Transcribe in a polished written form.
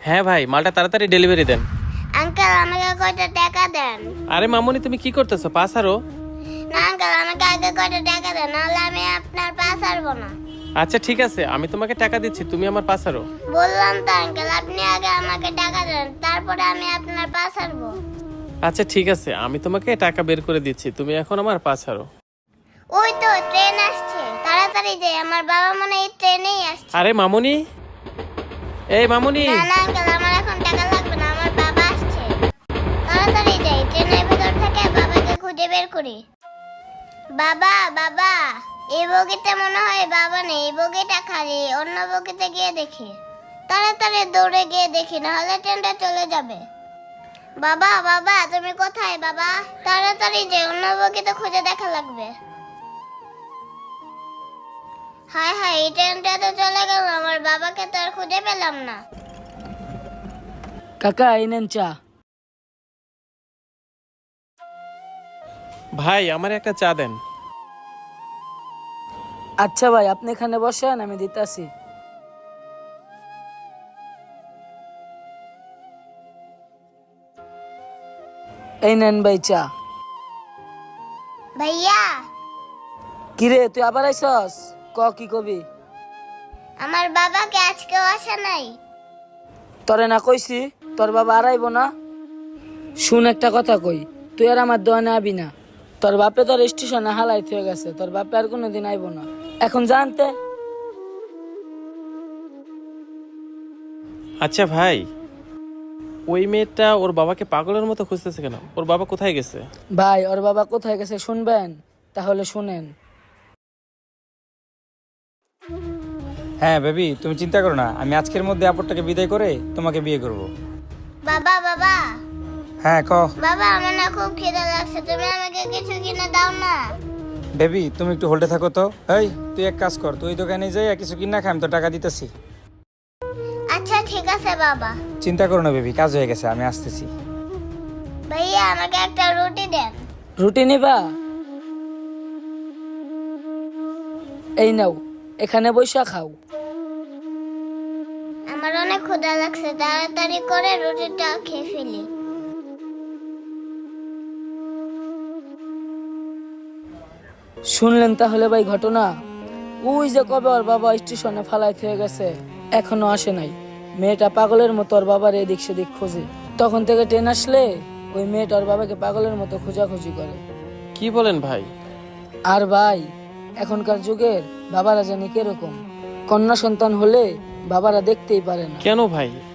হ্যাঁ ভাই, মালটা তাড়াতাড়ি ডেলিভারি দেন। আঙ্কেল আমাকে কয়টা টাকা দেন। আরে মামুনি, তুমি কি করতেছো? পাস আরো। না আঙ্কেল, আমাকে আগে কয়টা টাকা দেন, নাহলে আমি আপনার পাস ছাড়বো না। আচ্ছা ঠিক আছে, আমি তোমাকে টাকা দিচ্ছি, তুমি আমার পাস আরো। বললাম তো আঙ্কেল, আপনি আগে আমাকে টাকা দেন, তারপরে আমি আপনার পাস ছাড়বো। আচ্ছা ঠিক আছে, আমি তোমাকে টাকা বের করে দিচ্ছি, তুমি এখন আমার পাস আরো। ওই তো ট্রেন আসছে, তাড়াতাড়ি যাই, আমার বাবা মনে হয় ট্রেনেই আসছে। আরে মামুনি, এই মামুনি। না না আঙ্কেল, আমার এখন টাকা লাগবে না, আমার বাবা আসছে। তাড়াতাড়ি যাই, ট্রেনের ভেতর থেকে বাবাকে খুঁজে বের করি। বাবা বাবা, এই বগিতে মনে হয় বাবা নেই, এই বগিটা খালি, অন্য বগিতে গিয়ে দেখি। তাড়াতাড়ি দৌড়ে গিয়ে দেখি, নাহলে ট্রেনটা চলে যাবে। বাবা বাবা, তুমি কোথায় বাবা? তাড়াতাড়ি যে, অন্য বগিতে খুঁজে দেখা লাগবে। হায় হায়, এই ট্রেনটা তো চলে গেল, আমার বাবাকে তো আর খুঁজে পেলাম না। কাকা এই নেন চা। ভাই, আমার একটা চা দেন। আচ্ছা ভাই, আপনি এখানে বসেন, আমি দিতাছি। এই নেন ভাই চা। ভাইয়া, কিরে তুই আবার আইসস? কি কবি? আমার বাবাকে আজকেও আসে নাই। তরে না কইছি তোর বাবা আর আইব না? শুন একটা কথা কই, তুই আর আমার দোয়ানে আবি না। তোর বাপে তোর স্টেশনে হালাই হয়ে গেছে, তোর বাপে আর কোনোদিন আইব না। এখন জানতে। আচ্ছা ভাই, ওই মেয়েটা ওর বাবাকে পাগলের মতো খুঁজতেছে কেন? ওর বাবা কোথায় গেছে? ভাই ওর বাবা কোথায় গেছে শুনবেন? তাহলে শুনেন। হ্যাঁ বেবি, তুমি চিন্তা করো না, আমি আজকের মধ্যে আপরটাকে বিদায় করে তোমাকে বিয়ে করব। বাবা বাবা হ্যাঁ ক। বাবা, আমার না খুব খিদে লাগছে, তুমি আমাকে কিছু কিনে দাও না। বেবি তুমি একটু হোল্ডে থাকো তো। এই তুই এক কাজ কর, তুই দোকানে যাই কিছু কিনা খাই, আমি তো টাকা দিতেছি। আচ্ছা ঠিক আছে বাবা। চিন্তা করো না বেবি, কাজ হয়ে গেছে, আমি আসতেছি। ভাইয়া, আমাকে একটা রুটি দেন। রুটি নিবা? এই নাও, এখানে বৈশা খাও। আমার অনেক ক্ষুধা লাগছে, তাড়াতাড়ি করে রুটিটা খেয়ে ফেলি। শুনলেন তাহলে ভাই ঘটনা? ওই যে কবে ওর বাবা স্টেশনে ফালাই হয়ে গেছে, এখনো আসে নাই। মেয়েটা পাগলের মতো ওর বাবার এদিক সেদিক খোঁজে। তখন থেকে ট্রেন আসলে ওই মেয়েটা ওর বাবাকে পাগলের মতো খোঁজাখুঁজি করে। কি বলেন ভাই? আর ভাই, এখনকার যুগের বাবারা জানি কিরকম, কন্যা সন্তান হলে বাবারা দেখতেই পারে না। কেন ভাই?